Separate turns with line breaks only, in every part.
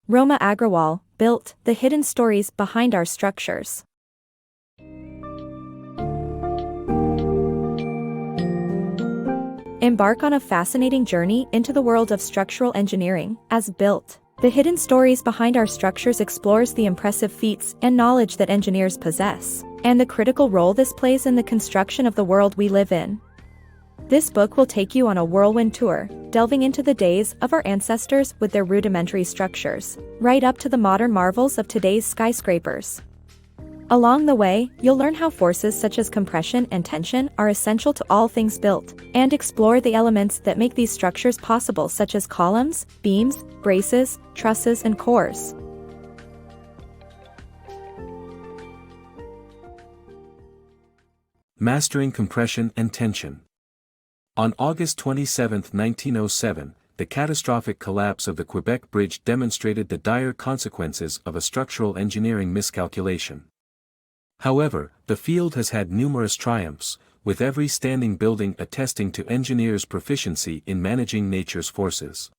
Roma Agrawal, built The Hidden Stories Behind Our Structures. Embark on a fascinating journey into the world of structural engineering, as Built. The Hidden Stories Behind Our Structures explores the impressive feats and knowledge that engineers possess, and the critical role this plays in the construction of the world we live in. This book will take you on a whirlwind tour, delving into the days of our ancestors with their rudimentary structures, right up to the modern marvels of today's skyscrapers. Along the way, you'll learn how forces such as compression and tension are essential to all things built, and explore the elements that make these structures possible, such as columns, beams, braces, trusses, and cores.
Mastering compression and tension. On August 27, 1907, the catastrophic collapse of the Quebec Bridge demonstrated the dire consequences of a structural engineering miscalculation. However, the field has had numerous triumphs, with every standing building attesting to engineers' proficiency in managing nature's forces.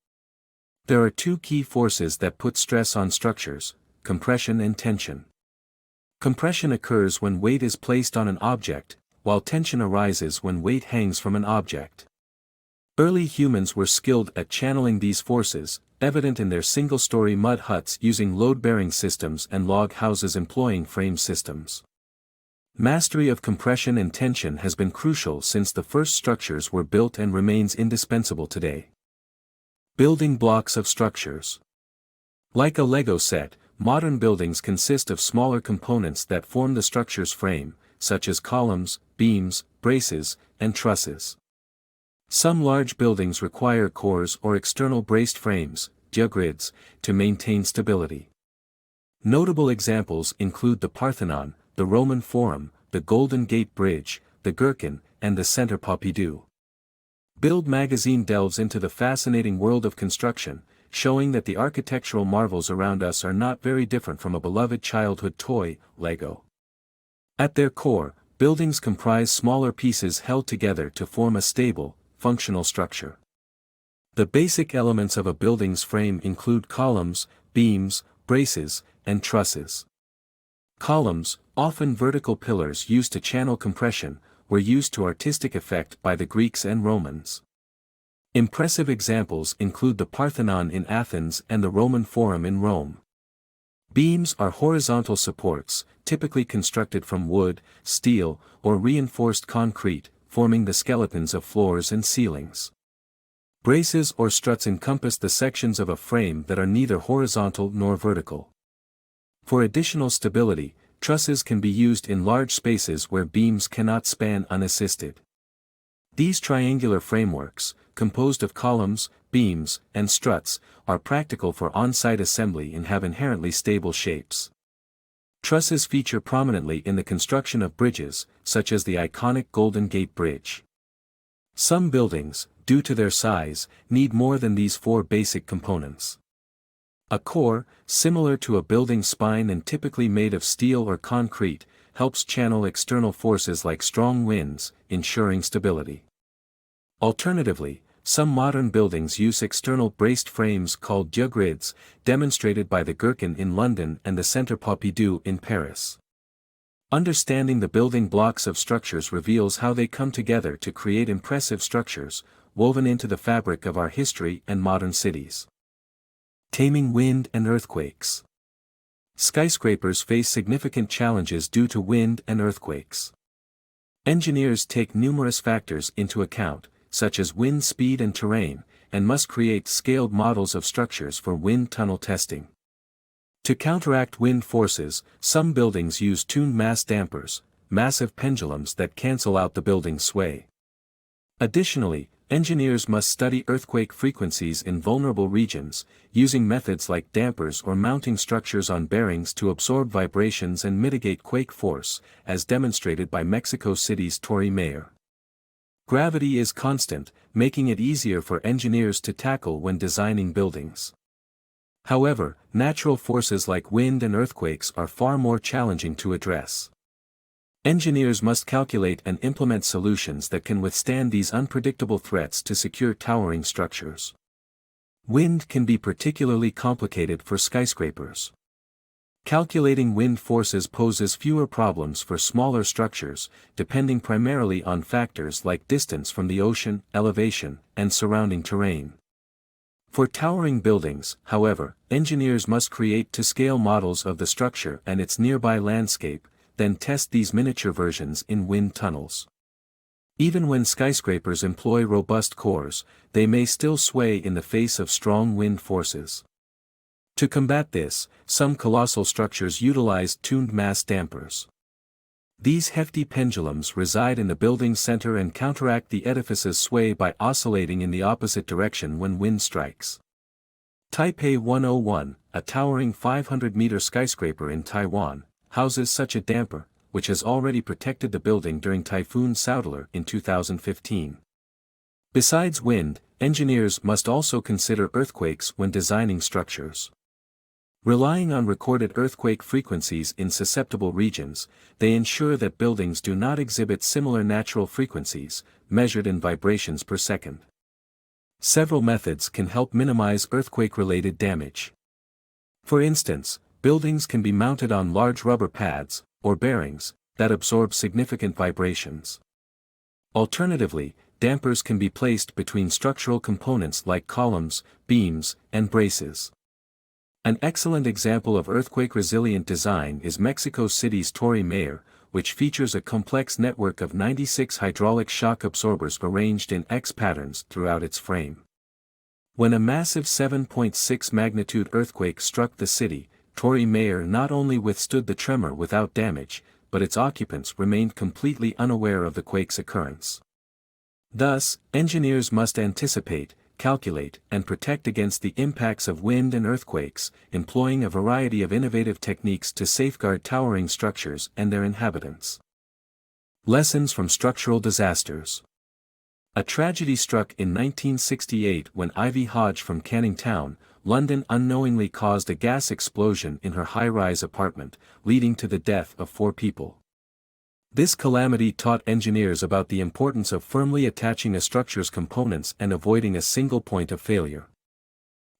There are two key forces that put stress on structures: compression and tension. Compression occurs when weight is placed on an object, while tension arises when weight hangs from an object. Early humans were skilled at channeling these forces, evident in their single-story mud huts using load-bearing systems and log houses employing frame systems. Mastery of compression and tension has been crucial since the first structures were built and remains indispensable today. Building blocks of structures. Like a Lego set, modern buildings consist of smaller components that form the structure's frame, such as columns, beams, braces, and trusses. Some large buildings require cores or external braced frames, grids, to maintain stability. Notable examples include the Parthenon, the Roman Forum, the Golden Gate Bridge, the Gherkin, and the Centre Pompidou. Build magazine delves into the fascinating world of construction, showing that the architectural marvels around us are not very different from a beloved childhood toy, Lego. At their core, buildings comprise smaller pieces held together to form a stable, functional structure. The basic elements of a building's frame include columns, beams, braces, and trusses. Columns, often vertical pillars used to channel compression, were used to artistic effect by the Greeks and Romans. Impressive examples include the Parthenon in Athens and the Roman Forum in Rome. Beams are horizontal supports, typically constructed from wood, steel, or reinforced concrete, forming the skeletons of floors and ceilings. Braces or struts encompass the sections of a frame that are neither horizontal nor vertical. For additional stability, trusses can be used in large spaces where beams cannot span unassisted. These triangular frameworks, composed of columns, beams, and struts, are practical for on-site assembly and have inherently stable shapes. Trusses feature prominently in the construction of bridges, such as the iconic Golden Gate Bridge. Some buildings, due to their size, need more than these four basic components. A core, similar to a building's spine and typically made of steel or concrete, helps channel external forces like strong winds, ensuring stability. Alternatively, some modern buildings use external braced frames called grids, demonstrated by the Gherkin in London and the Centre Pompidou in Paris. Understanding the building blocks of structures reveals how they come together to create impressive structures, woven into the fabric of our history and modern cities. Taming wind and earthquakes. Skyscrapers face significant challenges due to wind and earthquakes. Engineers take numerous factors into account, such as wind speed and terrain, and must create scaled models of structures for wind tunnel testing. To counteract wind forces, some buildings use tuned mass dampers, massive pendulums that cancel out the building's sway. Additionally, engineers must study earthquake frequencies in vulnerable regions, using methods like dampers or mounting structures on bearings to absorb vibrations and mitigate quake force, as demonstrated by Mexico City's Torre Mayor. Gravity is constant, making it easier for engineers to tackle when designing buildings. However, natural forces like wind and earthquakes are far more challenging to address. Engineers must calculate and implement solutions that can withstand these unpredictable threats to secure towering structures. Wind can be particularly complicated for skyscrapers. Calculating wind forces poses fewer problems for smaller structures, depending primarily on factors like distance from the ocean, elevation, and surrounding terrain. For towering buildings, however, engineers must create to-scale models of the structure and its nearby landscape, then test these miniature versions in wind tunnels. Even when skyscrapers employ robust cores, they may still sway in the face of strong wind forces. To combat this, some colossal structures utilize tuned mass dampers. These hefty pendulums reside in the building's center and counteract the edifice's sway by oscillating in the opposite direction when wind strikes. Taipei 101, a towering 500-meter skyscraper in Taiwan, houses such a damper, which has already protected the building during Typhoon Soudelor in 2015. Besides wind, engineers must also consider earthquakes when designing structures. Relying on recorded earthquake frequencies in susceptible regions, they ensure that buildings do not exhibit similar natural frequencies, measured in vibrations per second. Several methods can help minimize earthquake-related damage. For instance, buildings can be mounted on large rubber pads, or bearings, that absorb significant vibrations. Alternatively, dampers can be placed between structural components like columns, beams, and braces. An excellent example of earthquake-resilient design is Mexico City's Torre Mayor, which features a complex network of 96 hydraulic shock absorbers arranged in X patterns throughout its frame. When a massive 7.6 magnitude earthquake struck the city, Torre Mayor not only withstood the tremor without damage, but its occupants remained completely unaware of the quake's occurrence. Thus, engineers must anticipate, calculate, and protect against the impacts of wind and earthquakes, employing a variety of innovative techniques to safeguard towering structures and their inhabitants. Lessons from structural disasters. A tragedy struck in 1968 when Ivy Hodge from Canning Town, London unknowingly caused a gas explosion in her high-rise apartment, leading to the death of 4 people. This calamity taught engineers about the importance of firmly attaching a structure's components and avoiding a single point of failure.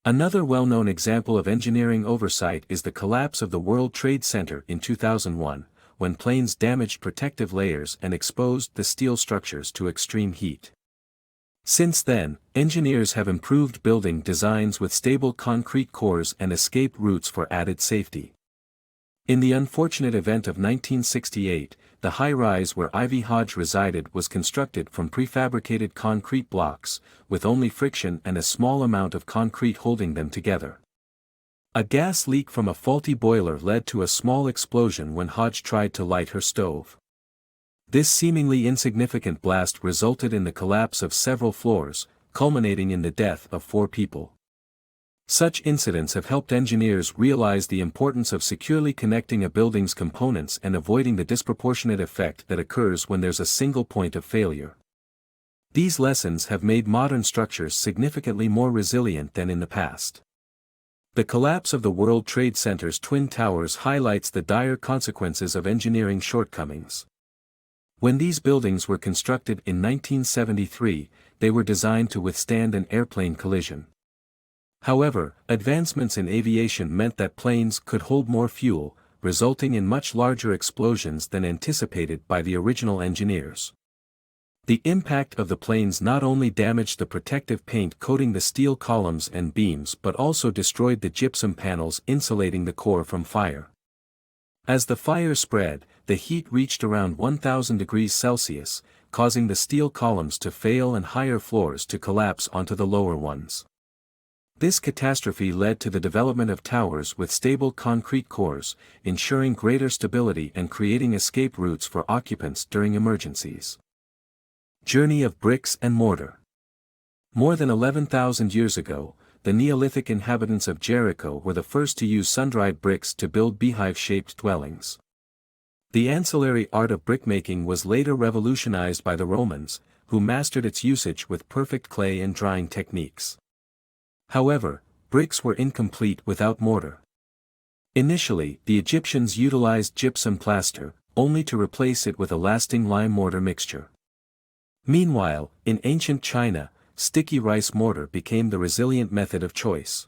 Another well-known example of engineering oversight is the collapse of the World Trade Center in 2001, when planes damaged protective layers and exposed the steel structures to extreme heat. Since then, engineers have improved building designs with stable concrete cores and escape routes for added safety. In the unfortunate event of 1968, the high-rise where Ivy Hodge resided was constructed from prefabricated concrete blocks, with only friction and a small amount of concrete holding them together. A gas leak from a faulty boiler led to a small explosion when Hodge tried to light her stove. This seemingly insignificant blast resulted in the collapse of several floors, culminating in the death of 4 people. Such incidents have helped engineers realize the importance of securely connecting a building's components and avoiding the disproportionate effect that occurs when there's a single point of failure. These lessons have made modern structures significantly more resilient than in the past. The collapse of the World Trade Center's Twin Towers highlights the dire consequences of engineering shortcomings. When these buildings were constructed in 1973, they were designed to withstand an airplane collision. However, advancements in aviation meant that planes could hold more fuel, resulting in much larger explosions than anticipated by the original engineers. The impact of the planes not only damaged the protective paint coating the steel columns and beams but also destroyed the gypsum panels insulating the core from fire. As the fire spread, the heat reached around 1,000 degrees Celsius, causing the steel columns to fail and higher floors to collapse onto the lower ones. This catastrophe led to the development of towers with stable concrete cores, ensuring greater stability and creating escape routes for occupants during emergencies. Journey of bricks and mortar. More than 11,000 years ago, the Neolithic inhabitants of Jericho were the first to use sun-dried bricks to build beehive-shaped dwellings. The ancillary art of brickmaking was later revolutionized by the Romans, who mastered its usage with perfect clay and drying techniques. However, bricks were incomplete without mortar. Initially, the Egyptians utilized gypsum plaster, only to replace it with a lasting lime mortar mixture. Meanwhile, in ancient China, sticky rice mortar became the resilient method of choice.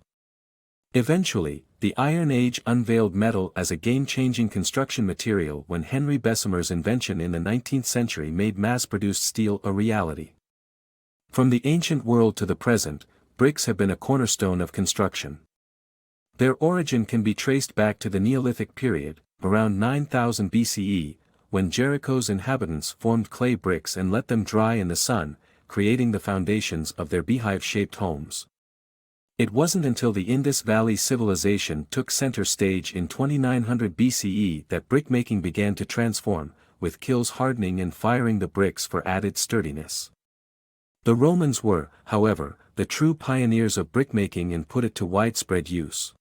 Eventually, the Iron Age unveiled metal as a game-changing construction material when Henry Bessemer's invention in the 19th century made mass-produced steel a reality. From the ancient world to the present, bricks have been a cornerstone of construction. Their origin can be traced back to the Neolithic period, around 9000 BCE, when Jericho's inhabitants formed clay bricks and let them dry in the sun, creating the foundations of their beehive-shaped homes. It wasn't until the Indus Valley civilization took center stage in 2900 BCE that brickmaking began to transform, with kilns hardening and firing the bricks for added sturdiness. The Romans were, however, the true pioneers of brickmaking and put it to widespread use.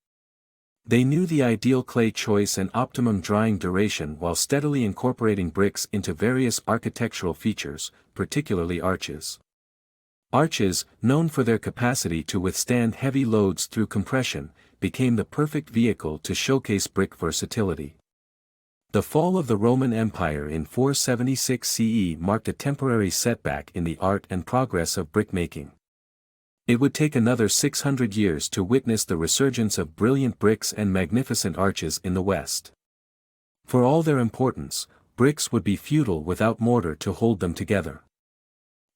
They knew the ideal clay choice and optimum drying duration while steadily incorporating bricks into various architectural features, particularly arches. Arches, known for their capacity to withstand heavy loads through compression, became the perfect vehicle to showcase brick versatility. The fall of the Roman Empire in 476 CE marked a temporary setback in the art and progress of brickmaking. It would take another 600 years to witness the resurgence of brilliant bricks and magnificent arches in the West. For all their importance, bricks would be futile without mortar to hold them together.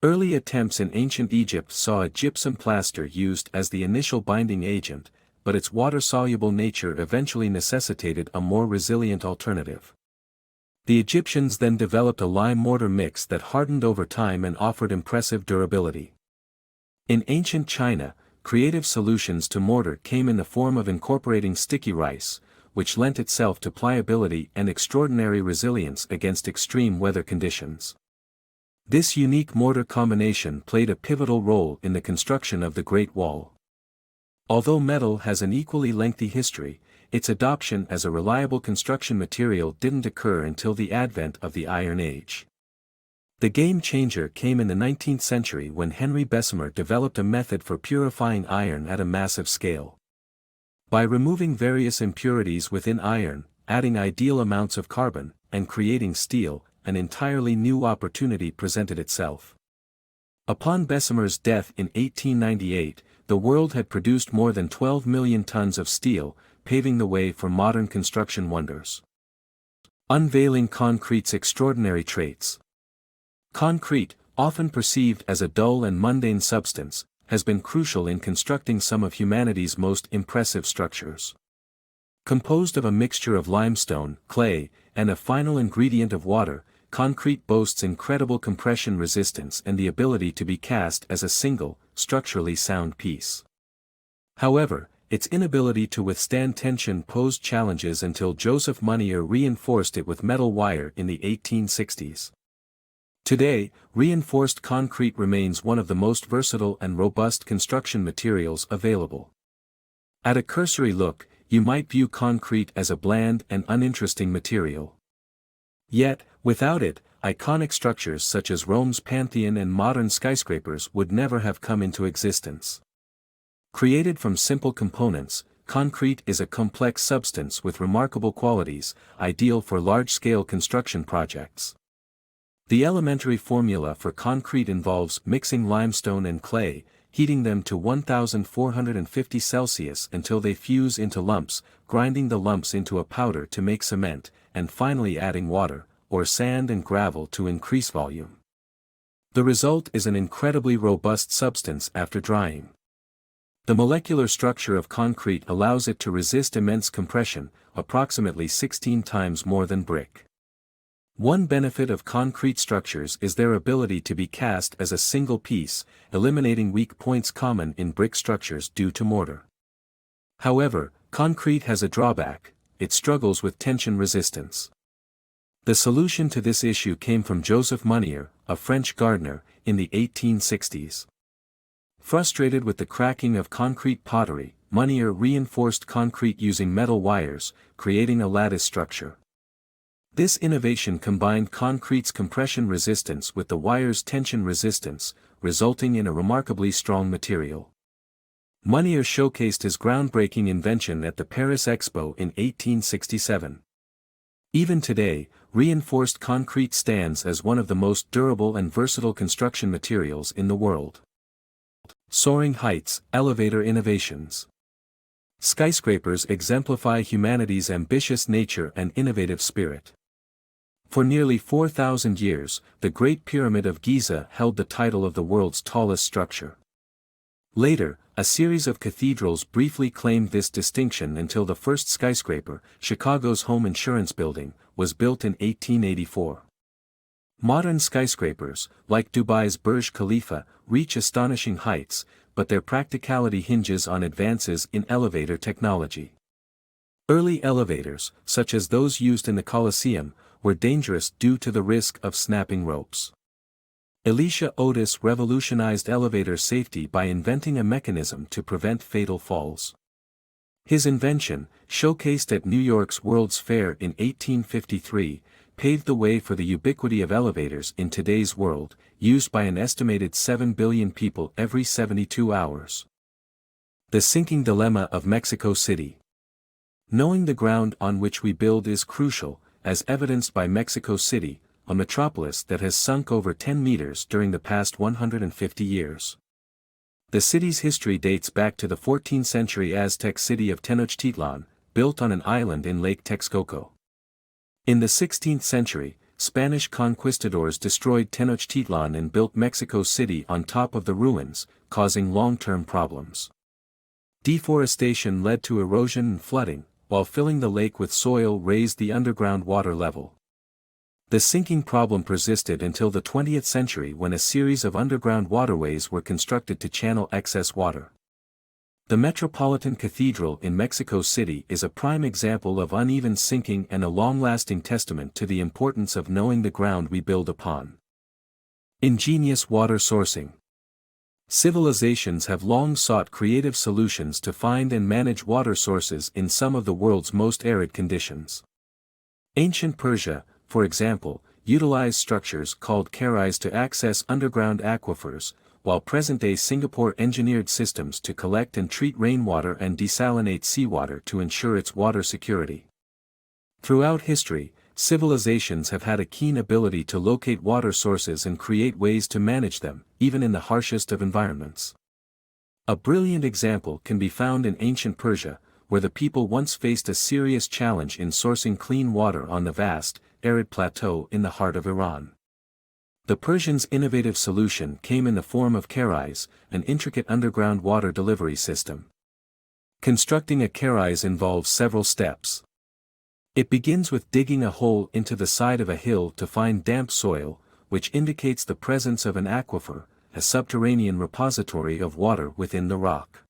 Early attempts in ancient Egypt saw a gypsum plaster used as the initial binding agent, but its water-soluble nature eventually necessitated a more resilient alternative. The Egyptians then developed a lime mortar mix that hardened over time and offered impressive durability. In ancient China, creative solutions to mortar came in the form of incorporating sticky rice, which lent itself to pliability and extraordinary resilience against extreme weather conditions. This unique mortar combination played a pivotal role in the construction of the Great Wall. Although metal has an equally lengthy history, its adoption as a reliable construction material didn't occur until the advent of the Iron Age. The game changer came in the 19th century when Henry Bessemer developed a method for purifying iron at a massive scale. By removing various impurities within iron, adding ideal amounts of carbon, and creating steel, an entirely new opportunity presented itself. Upon Bessemer's death in 1898, the world had produced more than 12 million tons of steel, paving the way for modern construction wonders. Unveiling concrete's extraordinary traits. Concrete, often perceived as a dull and mundane substance, has been crucial in constructing some of humanity's most impressive structures. Composed of a mixture of limestone, clay, and a final ingredient of water, concrete boasts incredible compression resistance and the ability to be cast as a single, structurally sound piece. However, its inability to withstand tension posed challenges until Joseph Monnier reinforced it with metal wire in the 1860s. Today, reinforced concrete remains one of the most versatile and robust construction materials available. At a cursory look, you might view concrete as a bland and uninteresting material. Yet, without it, iconic structures such as Rome's Pantheon and modern skyscrapers would never have come into existence. Created from simple components, concrete is a complex substance with remarkable qualities, ideal for large-scale construction projects. The elementary formula for concrete involves mixing limestone and clay, heating them to 1450 Celsius until they fuse into lumps, grinding the lumps into a powder to make cement, and finally adding water, or sand and gravel to increase volume. The result is an incredibly robust substance after drying. The molecular structure of concrete allows it to resist immense compression, approximately 16 times more than brick. One benefit of concrete structures is their ability to be cast as a single piece, eliminating weak points common in brick structures due to mortar. However, concrete has a drawback: it struggles with tension resistance. The solution to this issue came from Joseph Monnier, a French gardener, in the 1860s. Frustrated with the cracking of concrete pottery, Monnier reinforced concrete using metal wires, creating a lattice structure. This innovation combined concrete's compression resistance with the wire's tension resistance, resulting in a remarkably strong material. Monnier showcased his groundbreaking invention at the Paris Expo in 1867. Even today, reinforced concrete stands as one of the most durable and versatile construction materials in the world. Soaring heights, elevator innovations. Skyscrapers exemplify humanity's ambitious nature and innovative spirit. For nearly 4,000 years, the Great Pyramid of Giza held the title of the world's tallest structure. Later, a series of cathedrals briefly claimed this distinction until the first skyscraper, Chicago's Home Insurance Building, was built in 1884. Modern skyscrapers, like Dubai's Burj Khalifa, reach astonishing heights, but their practicality hinges on advances in elevator technology. Early elevators, such as those used in the Colosseum, were dangerous due to the risk of snapping ropes. Elisha Otis revolutionized elevator safety by inventing a mechanism to prevent fatal falls. His invention, showcased at New York's World's Fair in 1853, paved the way for the ubiquity of elevators in today's world, used by an estimated 7 billion people every 72 hours. The sinking dilemma of Mexico City. Knowing the ground on which we build is crucial, as evidenced by Mexico City, a metropolis that has sunk over 10 meters during the past 150 years. The city's history dates back to the 14th century Aztec city of Tenochtitlan, built on an island in Lake Texcoco. In the 16th century, Spanish conquistadors destroyed Tenochtitlan and built Mexico City on top of the ruins, causing long-term problems. Deforestation led to erosion and flooding, while filling the lake with soil raised the underground water level. The sinking problem persisted until the 20th century when a series of underground waterways were constructed to channel excess water. The Metropolitan Cathedral in Mexico City is a prime example of uneven sinking and a long-lasting testament to the importance of knowing the ground we build upon. Ingenious water sourcing. Civilizations have long sought creative solutions to find and manage water sources in some of the world's most arid conditions. Ancient Persia, for example, utilized structures called kerais to access underground aquifers, while present-day Singapore engineered systems to collect and treat rainwater and desalinate seawater to ensure its water security. Throughout history, civilizations have had a keen ability to locate water sources and create ways to manage them, even in the harshest of environments. A brilliant example can be found in ancient Persia, where the people once faced a serious challenge in sourcing clean water on the vast, arid plateau in the heart of Iran. The Persians' innovative solution came in the form of kerais, an intricate underground water delivery system. Constructing a kerais involves several steps. It begins with digging a hole into the side of a hill to find damp soil, which indicates the presence of an aquifer, a subterranean repository of water within the rock.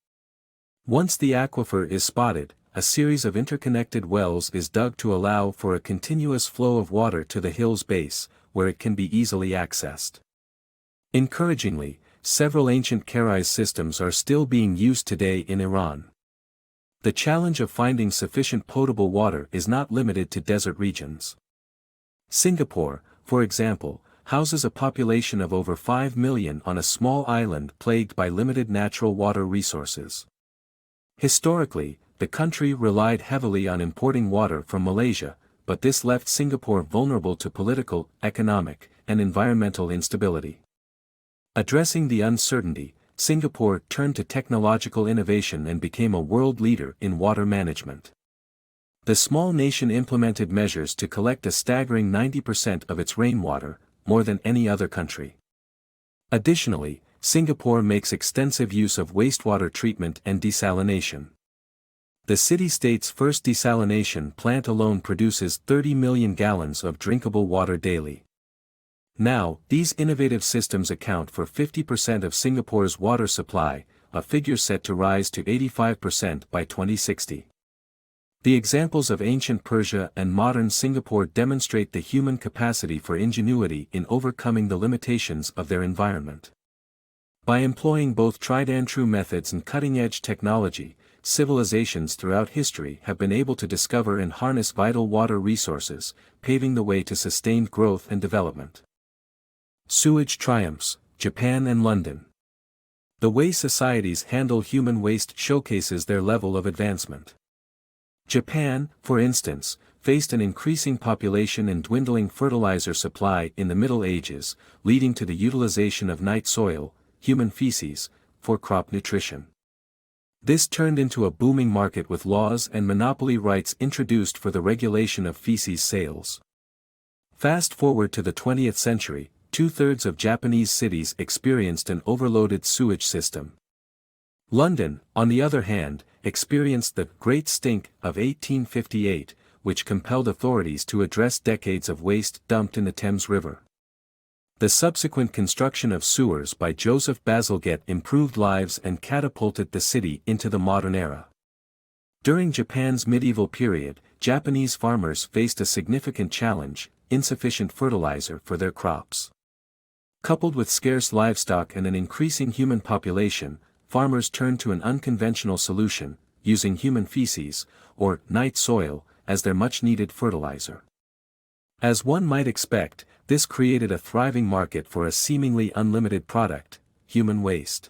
Once the aquifer is spotted, a series of interconnected wells is dug to allow for a continuous flow of water to the hill's base, where it can be easily accessed. Encouragingly, several ancient kerais systems are still being used today in Iran. The challenge of finding sufficient potable water is not limited to desert regions. Singapore, for example, houses a population of over 5 million on a small island plagued by limited natural water resources. Historically, the country relied heavily on importing water from Malaysia, but this left Singapore vulnerable to political, economic, and environmental instability. Addressing the uncertainty, Singapore turned to technological innovation and became a world leader in water management. The small nation implemented measures to collect a staggering 90% of its rainwater, more than any other country. Additionally, Singapore makes extensive use of wastewater treatment and desalination. The city-state's first desalination plant alone produces 30 million gallons of drinkable water daily. Now, these innovative systems account for 50% of Singapore's water supply, a figure set to rise to 85% by 2060. The examples of ancient Persia and modern Singapore demonstrate the human capacity for ingenuity in overcoming the limitations of their environment. By employing both tried-and-true methods and cutting-edge technology, civilizations throughout history have been able to discover and harness vital water resources, paving the way to sustained growth and development. Sewage triumphs, Japan and London. The way societies handle human waste showcases their level of advancement. Japan, for instance, faced an increasing population and dwindling fertilizer supply in the Middle Ages, leading to the utilization of night soil, human feces, for crop nutrition. This turned into a booming market with laws and monopoly rights introduced for the regulation of feces sales. Fast forward to the 20th century, two-thirds of Japanese cities experienced an overloaded sewage system. London, on the other hand, experienced the Great Stink of 1858, which compelled authorities to address decades of waste dumped in the Thames River. The subsequent construction of sewers by Joseph Bazalgette improved lives and catapulted the city into the modern era. During Japan's medieval period, Japanese farmers faced a significant challenge: insufficient fertilizer for their crops. Coupled with scarce livestock and an increasing human population, farmers turned to an unconventional solution, using human feces, or night soil, as their much-needed fertilizer. As one might expect, this created a thriving market for a seemingly unlimited product: human waste.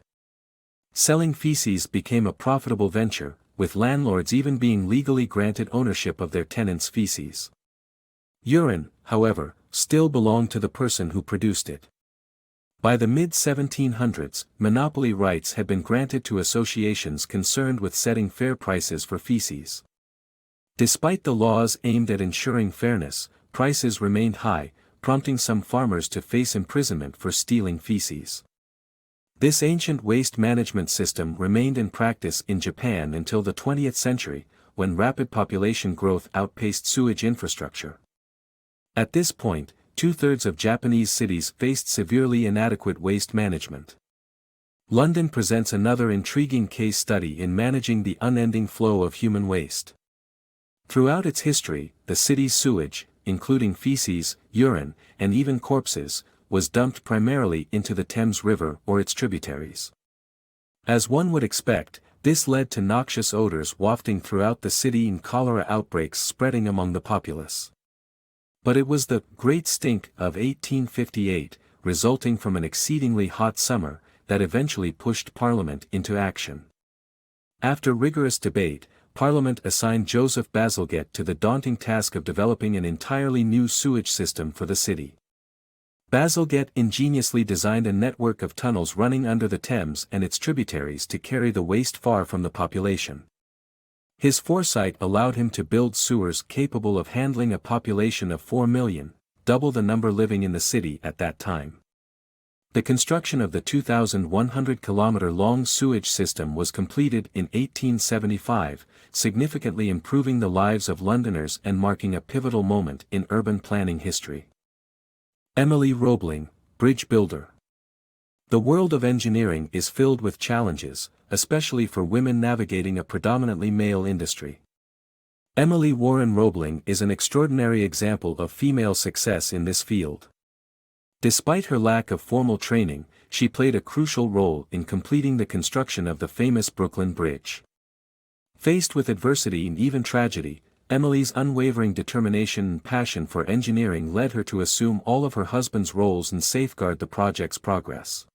Selling feces became a profitable venture, with landlords even being legally granted ownership of their tenants' feces. Urine, however, still belonged to the person who produced it. By the mid-1700s, monopoly rights had been granted to associations concerned with setting fair prices for feces. Despite the laws aimed at ensuring fairness, prices remained high, prompting some farmers to face imprisonment for stealing feces. This ancient waste management system remained in practice in Japan until the 20th century, when rapid population growth outpaced sewage infrastructure. At this point, two-thirds of Japanese cities faced severely inadequate waste management. London presents another intriguing case study in managing the unending flow of human waste. Throughout its history, the city's sewage, including feces, urine, and even corpses, was dumped primarily into the Thames River or its tributaries. As one would expect, this led to noxious odors wafting throughout the city and cholera outbreaks spreading among the populace. But it was the Great Stink of 1858, resulting from an exceedingly hot summer, that eventually pushed Parliament into action. After rigorous debate, Parliament assigned Joseph Bazalgette to the daunting task of developing an entirely new sewage system for the city. Bazalgette ingeniously designed a network of tunnels running under the Thames and its tributaries to carry the waste far from the population. His foresight allowed him to build sewers capable of handling a population of 4 million, double the number living in the city at that time. The construction of the 2,100-kilometer-long sewage system was completed in 1875, significantly improving the lives of Londoners and marking a pivotal moment in urban planning history. Emily Roebling, bridge builder. The world of engineering is filled with challenges, especially for women navigating a predominantly male industry. Emily Warren Roebling is an extraordinary example of female success in this field. Despite her lack of formal training, she played a crucial role in completing the construction of the famous Brooklyn Bridge. Faced with adversity and even tragedy, Emily's unwavering determination and passion for engineering led her to assume all of her husband's roles and safeguard the project's progress.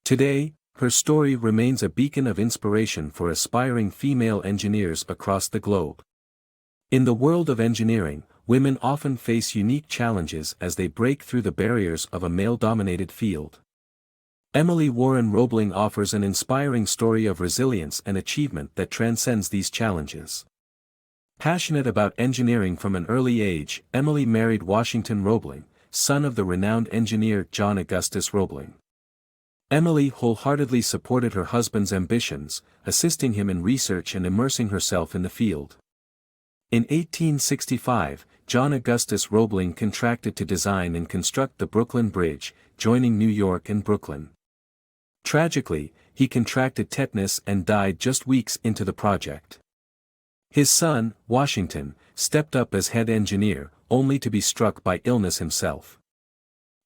Today, her story remains a beacon of inspiration for aspiring female engineers across the globe. In the world of engineering, women often face unique challenges as they break through the barriers of a male-dominated field. Emily Warren Roebling offers an inspiring story of resilience and achievement that transcends these challenges. Passionate about engineering from an early age, Emily married Washington Roebling, son of the renowned engineer John Augustus Roebling. Emily wholeheartedly supported her husband's ambitions, assisting him in research and immersing herself in the field. In 1865, John Augustus Roebling contracted to design and construct the Brooklyn Bridge, joining New York and Brooklyn. Tragically, he contracted tetanus and died just weeks into the project. His son, Washington, stepped up as head engineer, only to be struck by illness himself.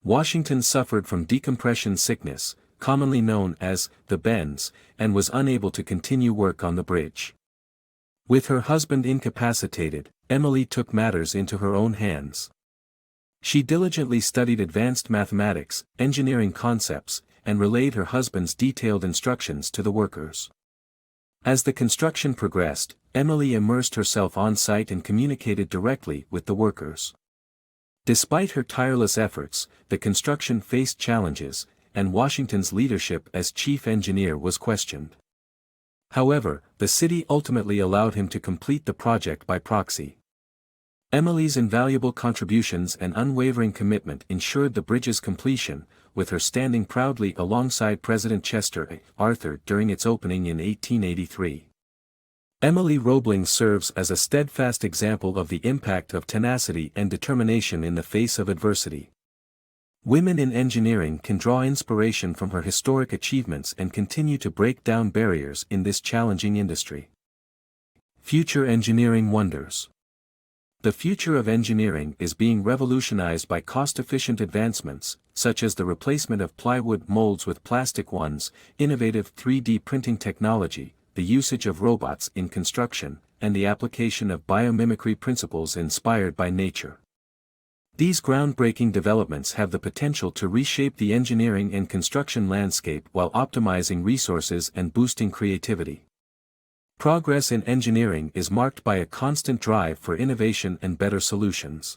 Washington suffered from decompression sickness, commonly known as the bends, and was unable to continue work on the bridge. With her husband incapacitated, Emily took matters into her own hands. She diligently studied advanced mathematics, engineering concepts, and relayed her husband's detailed instructions to the workers. As the construction progressed, Emily immersed herself on site and communicated directly with the workers. Despite her tireless efforts, the construction faced challenges, and Washington's leadership as chief engineer was questioned. However, the city ultimately allowed him to complete the project by proxy. Emily's invaluable contributions and unwavering commitment ensured the bridge's completion, with her standing proudly alongside President Chester A. Arthur during its opening in 1883. Emily Roebling serves as a steadfast example of the impact of tenacity and determination in the face of adversity. Women in engineering can draw inspiration from her historic achievements and continue to break down barriers in this challenging industry. Future engineering wonders. The future of engineering is being revolutionized by cost-efficient advancements, such as the replacement of plywood molds with plastic ones, innovative 3D printing technology, the usage of robots in construction, and the application of biomimicry principles inspired by nature. These groundbreaking developments have the potential to reshape the engineering and construction landscape while optimizing resources and boosting creativity. Progress in engineering is marked by a constant drive for innovation and better solutions.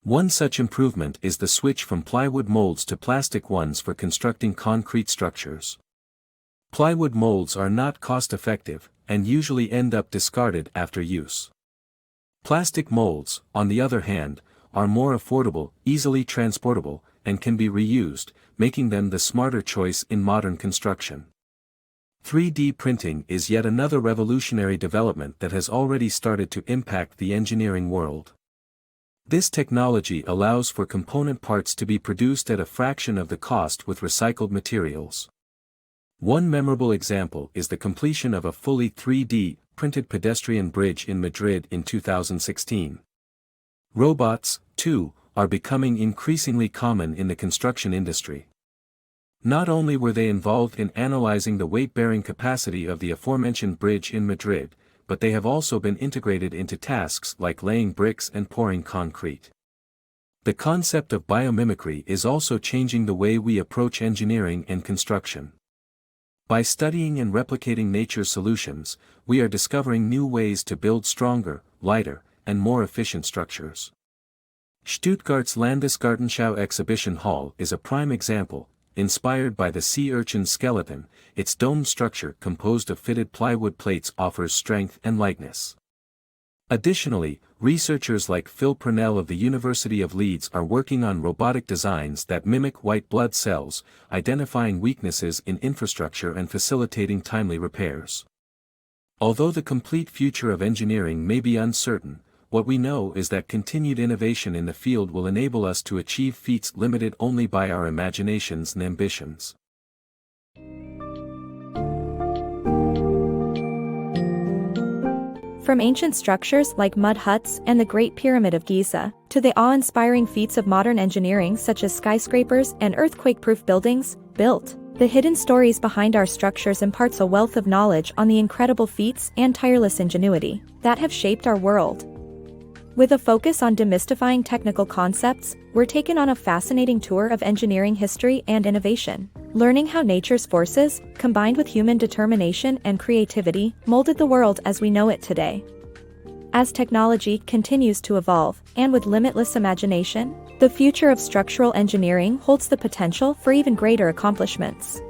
One such improvement is the switch from plywood molds to plastic ones for constructing concrete structures. Plywood molds are not cost-effective, and usually end up discarded after use. Plastic molds, on the other hand, are more affordable, easily transportable, and can be reused, making them the smarter choice in modern construction. 3D printing is yet another revolutionary development that has already started to impact the engineering world. This technology allows for component parts to be produced at a fraction of the cost with recycled materials. One memorable example is the completion of a fully 3D printed pedestrian bridge in Madrid in 2016. Robots, too, are becoming increasingly common in the construction industry. Not only were they involved in analyzing the weight-bearing capacity of the aforementioned bridge in Madrid, but they have also been integrated into tasks like laying bricks and pouring concrete. The concept of biomimicry is also changing the way we approach engineering and construction. By studying and replicating nature's solutions, we are discovering new ways to build stronger, lighter, and more efficient structures. Stuttgart's Landesgartenschau exhibition hall is a prime example. Inspired by the sea urchin's skeleton, its domed structure composed of fitted plywood plates offers strength and lightness. Additionally, researchers like Phil Purnell of the University of Leeds are working on robotic designs that mimic white blood cells, identifying weaknesses in infrastructure and facilitating timely repairs. Although the complete future of engineering may be uncertain, what we know is that continued innovation in the field will enable us to achieve feats limited only by our imaginations and ambitions.
From ancient structures like mud huts and the Great Pyramid of Giza, to the awe-inspiring feats of modern engineering such as skyscrapers and earthquake-proof buildings, built, the hidden stories behind our structures imparts a wealth of knowledge on the incredible feats and tireless ingenuity that have shaped our world. With a focus on demystifying technical concepts, we're taken on a fascinating tour of engineering history and innovation, learning how nature's forces, combined with human determination and creativity, molded the world as we know it today. As technology continues to evolve, and with limitless imagination, the future of structural engineering holds the potential for even greater accomplishments.